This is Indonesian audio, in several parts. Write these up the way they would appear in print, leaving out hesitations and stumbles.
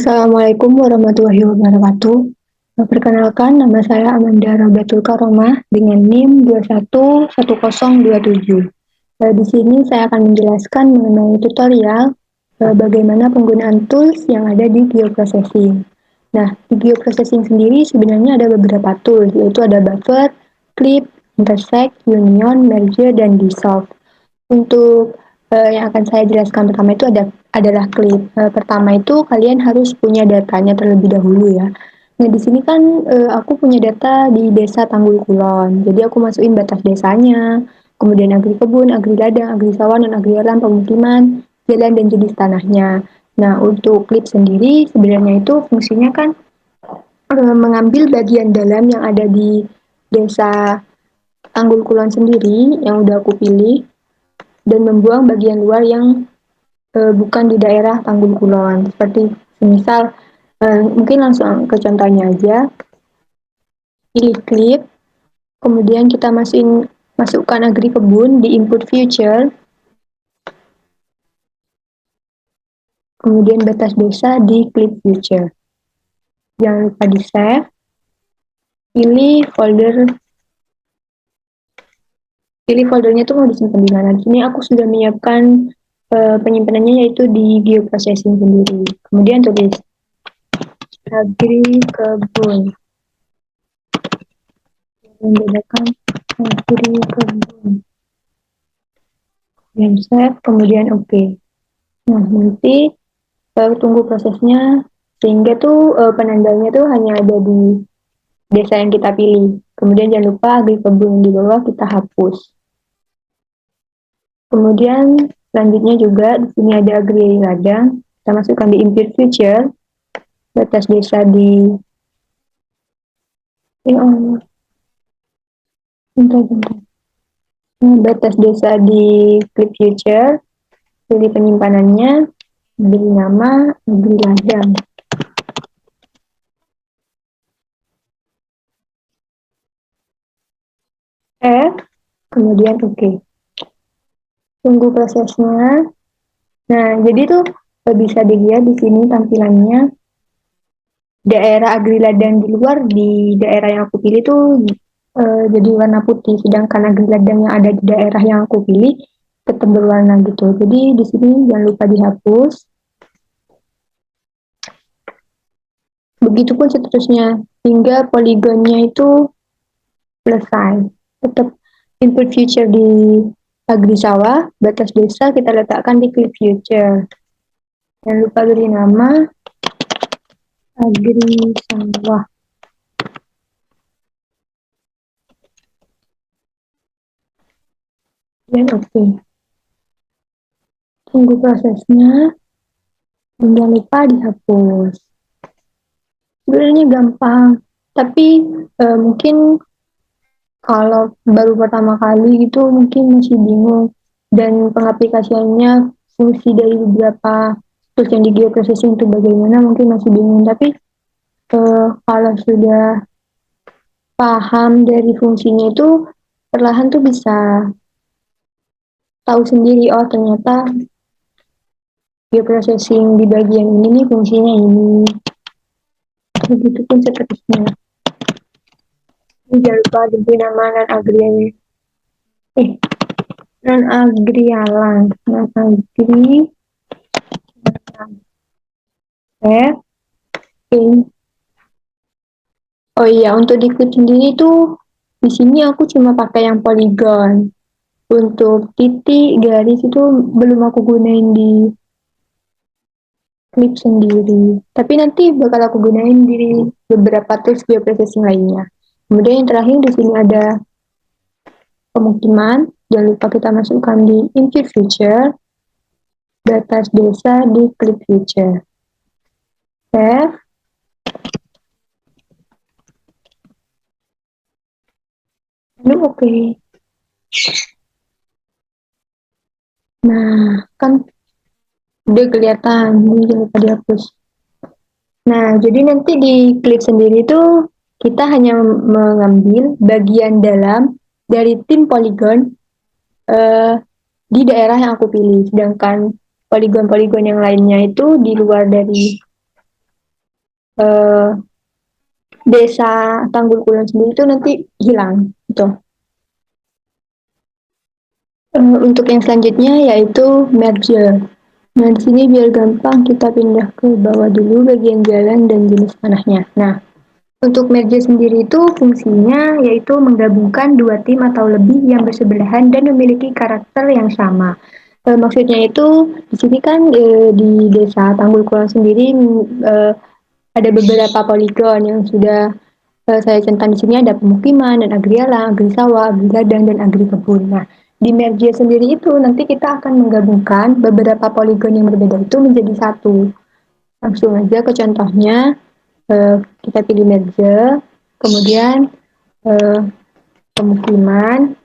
Assalamualaikum warahmatullahi wabarakatuh. Perkenalkan, nama saya Amanda Robatul Karomah dengan NIM 211027. Di sini saya akan menjelaskan mengenai tutorial bagaimana penggunaan tools yang ada di geoprocessing. Nah, di geoprocessing sendiri sebenarnya ada beberapa tools, yaitu ada buffer, clip, intersect, union, merge, dan dissolve. Untuk yang akan saya jelaskan pertama itu adalah klip. Pertama itu kalian harus punya datanya terlebih dahulu ya. Nah di sini kan aku punya data di desa Tanggul Kulon. Jadi aku masukin batas desanya, kemudian agri kebun, agri ladang, agri sawah, non agri alam, pemukiman, jalan dan jenis tanahnya. Nah untuk klip sendiri sebenarnya itu fungsinya kan mengambil bagian dalam yang ada di desa Tanggul Kulon sendiri yang udah aku pilih dan membuang bagian luar yang bukan di daerah Tanggul Kulon. Seperti misal, mungkin langsung ke contohnya aja. Pilih klip, kemudian kita masukkan agri kebun di input future, kemudian batas desa di klip future. Jangan lupa di save, pilih foldernya itu mau disimpan di mana. Di sini aku sudah menyiapkan penyimpanannya yaitu di geoprocessing sendiri. Kemudian tulis agri kebun, membedakan agri kebun, dan save, kemudian oke. Nah nanti tunggu prosesnya sehingga tuh penandanya tuh hanya ada di desa yang kita pilih. Kemudian jangan lupa agri kebun di bawah kita hapus. Kemudian selanjutnya juga di sini ada agri ladang, kita masukkan di input future, batas desa di batas desa di clip future, pilih penyimpanannya, beri nama agri ladang. Kemudian oke. Tunggu prosesnya. Nah, jadi tuh bisa dilihat di sini tampilannya daerah agri ladang di luar di daerah yang aku pilih tuh jadi warna putih, sedangkan agri ladang yang ada di daerah yang aku pilih tetap berwarna gitu. Jadi di sini jangan lupa dihapus. Begitupun seterusnya hingga poligonnya itu selesai. Tetap input future di agri sawah, batas desa kita letakkan di clip future. Jangan lupa beri nama agri sawah. Dan oke. Tunggu prosesnya. Jangan lupa dihapus. Sebenarnya gampang, tapi mungkin kalau baru pertama kali gitu mungkin masih bingung dan pengaplikasiannya fungsi dari beberapa tools yang di geoprocessing itu bagaimana mungkin masih bingung, tapi kalau sudah paham dari fungsinya itu perlahan tuh bisa tahu sendiri, oh ternyata geoprocessing di bagian ini nih fungsinya ini. Begitupun seterusnya. Jangan lupa diberi nama non agrialan, non agri Oh iya, untuk di klip sendiri tuh di sini aku cuma pakai yang polygon. Untuk titik, garis itu belum aku gunain di klip sendiri. Tapi nanti bakal aku gunain di beberapa tools bioprocessing lainnya. Kemudian yang terakhir di sini ada pemukiman. Jangan lupa kita masukkan di input future, batas desa di clip future. Save. Lalu oke. Nah, kan udah kelihatan, ini jangan lupa dihapus. Nah, jadi nanti di klip sendiri tuh kita hanya mengambil bagian dalam dari tim poligon di daerah yang aku pilih, sedangkan poligon-poligon yang lainnya itu di luar dari eh, desa Tanggul Kulon sendiri itu nanti hilang gitu. Untuk yang selanjutnya yaitu merger. Nah, di sini biar gampang kita pindah ke bawah dulu bagian jalan dan jenis tanahnya. Nah, untuk merger sendiri itu fungsinya yaitu menggabungkan dua tim atau lebih yang bersebelahan dan memiliki karakter yang sama. Maksudnya itu di sini kan di desa Tanggul Kulon sendiri ada beberapa poligon yang sudah saya centang di sini ada pemukiman dan agrialang, agri sawah, agri ladang, dan agri kebun. Nah, di merge sendiri itu nanti kita akan menggabungkan beberapa poligon yang berbeda itu menjadi satu. Langsung aja ke contohnya, kita pilih merge, kemudian eh, pemukiman,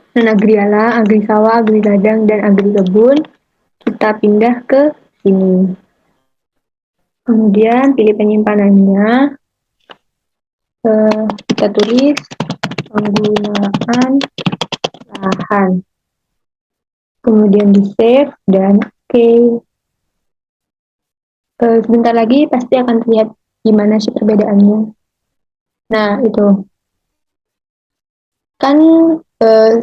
dan agrialang, agri sawah, agri ladang, dan agri kebun, kita pindah ke sini. Kemudian pilih penyimpanannya, kita tulis penggunaan lahan. Kemudian di save dan oke. Sebentar lagi pasti akan terlihat gimana sih perbedaannya. Nah, itu kan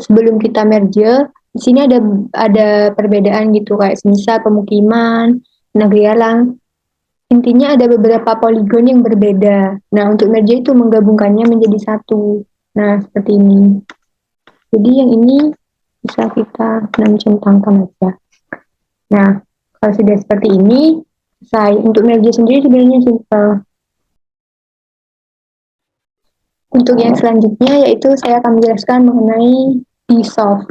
sebelum kita merge, di sini ada perbedaan gitu kayak semisal pemukiman, negeri alang. Intinya ada beberapa poligon yang berbeda. Nah, untuk merge itu menggabungkannya menjadi satu. Nah, seperti ini. Jadi yang ini bisa kita centangkan aja. Nah, kalau sudah seperti ini, selesai. Untuk merge sendiri sebenarnya simple. Untuk yang selanjutnya yaitu saya akan menjelaskan mengenai dissolve.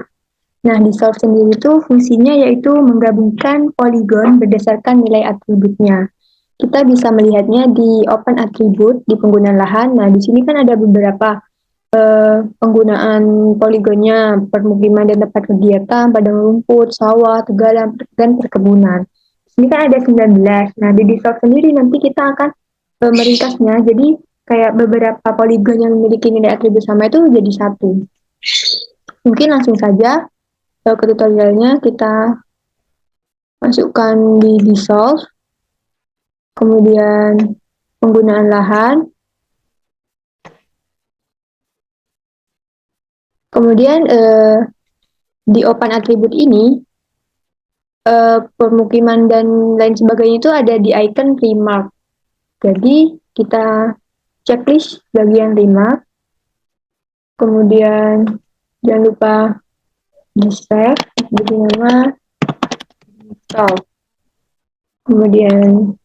Nah, dissolve sendiri itu fungsinya yaitu menggabungkan poligon berdasarkan nilai atributnya. Kita bisa melihatnya di open attribute di penggunaan lahan. Nah, di sini kan ada beberapa penggunaan poligonnya, permukiman dan tempat kegiatan, padang rumput, sawah, tegalan, dan perkebunan. Ini kan ada 19. Nah, di dissolve sendiri nanti kita akan meringkasnya. Jadi kayak beberapa poligon yang memiliki nilai atribut sama itu jadi satu. Mungkin langsung saja ke tutorialnya kita masukkan di dissolve, kemudian penggunaan lahan, kemudian di open attribute ini permukiman dan lain sebagainya itu ada di icon remark. Jadi kita checklist bagian remark, kemudian jangan lupa di save, beri nama install. Kemudian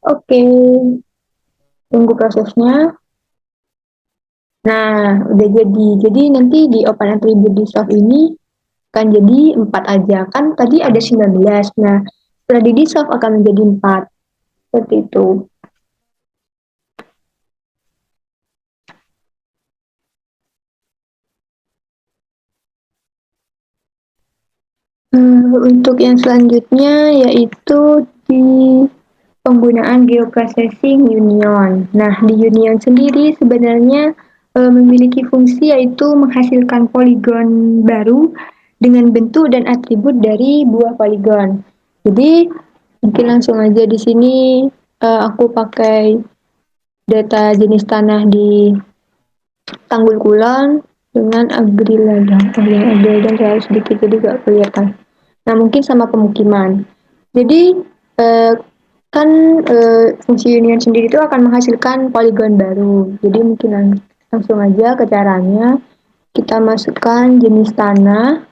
oke, tunggu prosesnya. Nah, udah jadi. Jadi nanti di open attribute di soft ini akan jadi 4 aja. Kan tadi ada 19. Nah, setelah di dissolve akan menjadi 4. Seperti itu. Untuk yang selanjutnya yaitu di penggunaan geoprocessing union. Nah, di union sendiri sebenarnya memiliki fungsi yaitu menghasilkan poligon baru dengan bentuk dan atribut dari buah poligon. Jadi, mungkin langsung aja di sini aku pakai data jenis tanah di Tanggul Kulon dengan agriladang. Oh ya, agriladang saya sedikit jadi gak kelihatan. Nah, mungkin sama pemukiman. Jadi, eh, kan fungsi union sendiri itu akan menghasilkan poligon baru. Jadi mungkin langsung aja ke caranya. Kita masukkan jenis tanah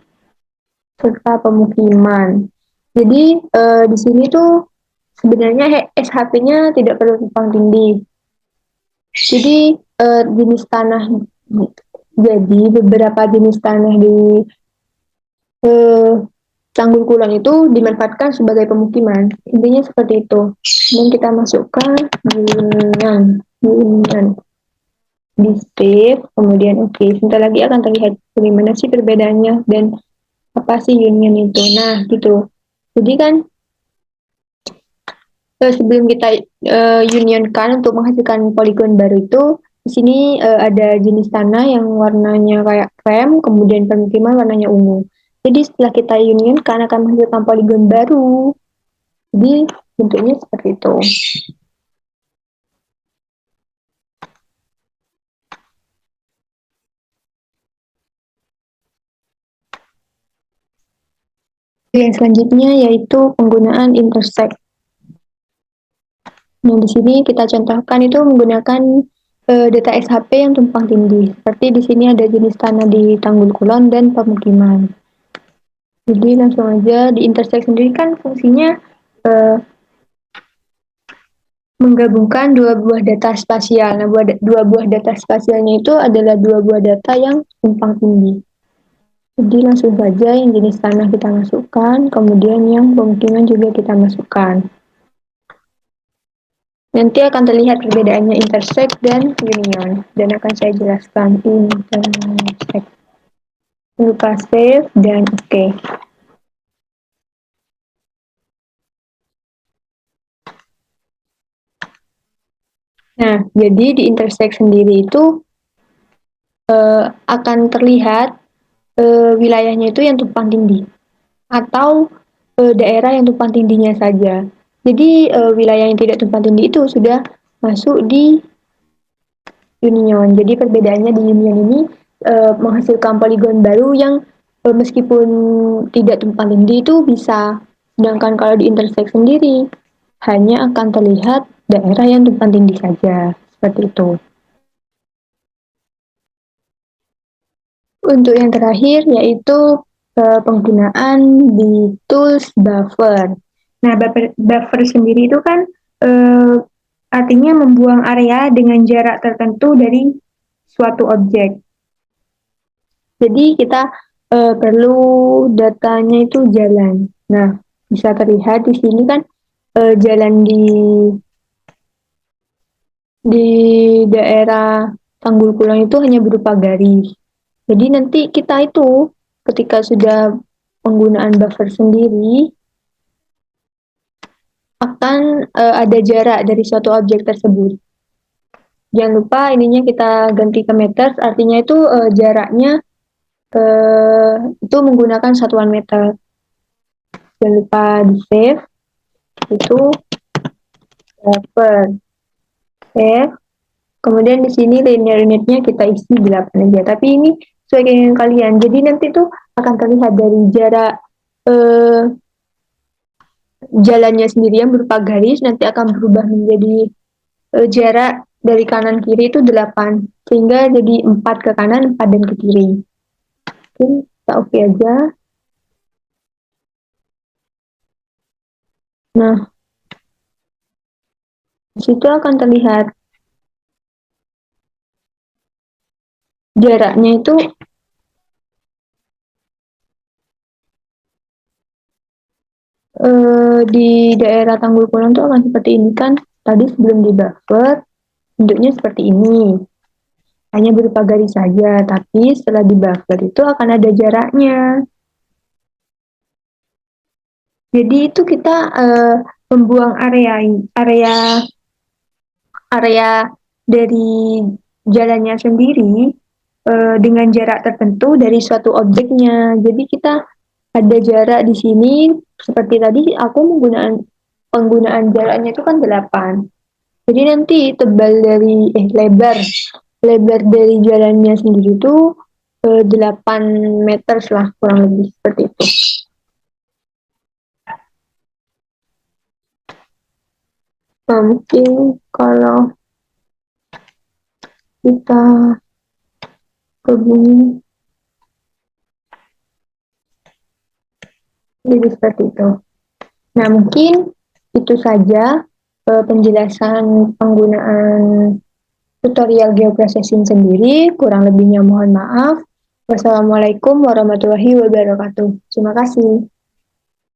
serta pemukiman. Jadi di sini tuh sebenarnya SHP-nya tidak perlu tumpang tindih. Jadi jenis tanah, jadi beberapa jenis tanah di eh, Tanggul Kulon itu dimanfaatkan sebagai pemukiman. Intinya seperti itu. Dan kita masukkan union di save, kemudian oke. Sebentar lagi akan terlihat bagaimana sih perbedaannya dan apa sih union itu. Nah, gitu. Jadi kan sebelum kita unionkan untuk menghasilkan poligon baru itu, di sini ada jenis tanah yang warnanya kayak krem, kemudian permukiman warnanya ungu. Jadi setelah kita unionkan akan menghasilkan poligon baru. Jadi bentuknya seperti itu. Yang selanjutnya yaitu penggunaan intersect. Nah, di sini kita contohkan itu menggunakan data SHP yang tumpang tindih. Seperti di sini ada jenis tanah di Tanggul Kulon dan pemukiman. Jadi langsung aja di intersect sendiri kan fungsinya uh, menggabungkan dua buah data spasial. Nah, dua buah data spasialnya itu adalah dua buah data yang tumpang tindih. Jadi langsung saja yang jenis tanah kita masukkan, kemudian yang pemukiman juga kita masukkan. Nanti akan terlihat perbedaannya intersect dan union, dan akan saya jelaskan intersect. Lupa save dan oke. Nah, jadi di intersect sendiri itu akan terlihat wilayahnya itu yang tumpang tindih atau daerah yang tumpang tindihnya saja. Jadi wilayah yang tidak tumpang tindih itu sudah masuk di union. Jadi perbedaannya di union ini menghasilkan poligon baru yang meskipun tidak tumpang tindih itu bisa. Sedangkan kalau di intersect sendiri hanya akan terlihat daerah yang tumpang tindih saja. Seperti itu. Untuk yang terakhir yaitu penggunaan di tools buffer. Nah, buffer sendiri itu kan artinya membuang area dengan jarak tertentu dari suatu objek. Jadi kita perlu datanya itu jalan. Nah, bisa terlihat di sini kan jalan di daerah Tanggul Kulon itu hanya berupa garis. Jadi nanti kita itu ketika sudah penggunaan buffer sendiri akan ada jarak dari suatu objek tersebut. Jangan lupa ininya kita ganti ke meters, artinya itu jaraknya itu menggunakan satuan meter. Jangan lupa di save, itu buffer. Save. Kemudian di sini linear unitnya kita isi 8 aja. Tapi ini sesuai dengan kalian. Jadi nanti tuh akan terlihat dari jarak jalannya sendiri yang berupa garis nanti akan berubah menjadi jarak dari kanan kiri itu 8. Sehingga jadi 4 ke kanan, 4 dan ke kiri. Oke, kita oke aja. Nah, di situ akan terlihat jaraknya itu di daerah Tanggul Kulon tuh akan seperti ini kan. Tadi sebelum di buffer bentuknya seperti ini. Hanya berupa garis saja, tapi setelah di buffer itu akan ada jaraknya. Jadi itu kita membuang area dari jalannya sendiri dengan jarak tertentu dari suatu objeknya. Jadi kita ada jarak di sini seperti tadi aku penggunaan jaraknya itu kan 8. Jadi nanti lebar dari jalannya sendiri itu 8 meter lah kurang lebih seperti itu. Nah, mungkin kalau kita ke bumi jadi seperti itu. Nah, mungkin itu saja penjelasan penggunaan tutorial geoprocessing sendiri. Kurang lebihnya mohon maaf. Wassalamualaikum warahmatullahi wabarakatuh. Terima kasih.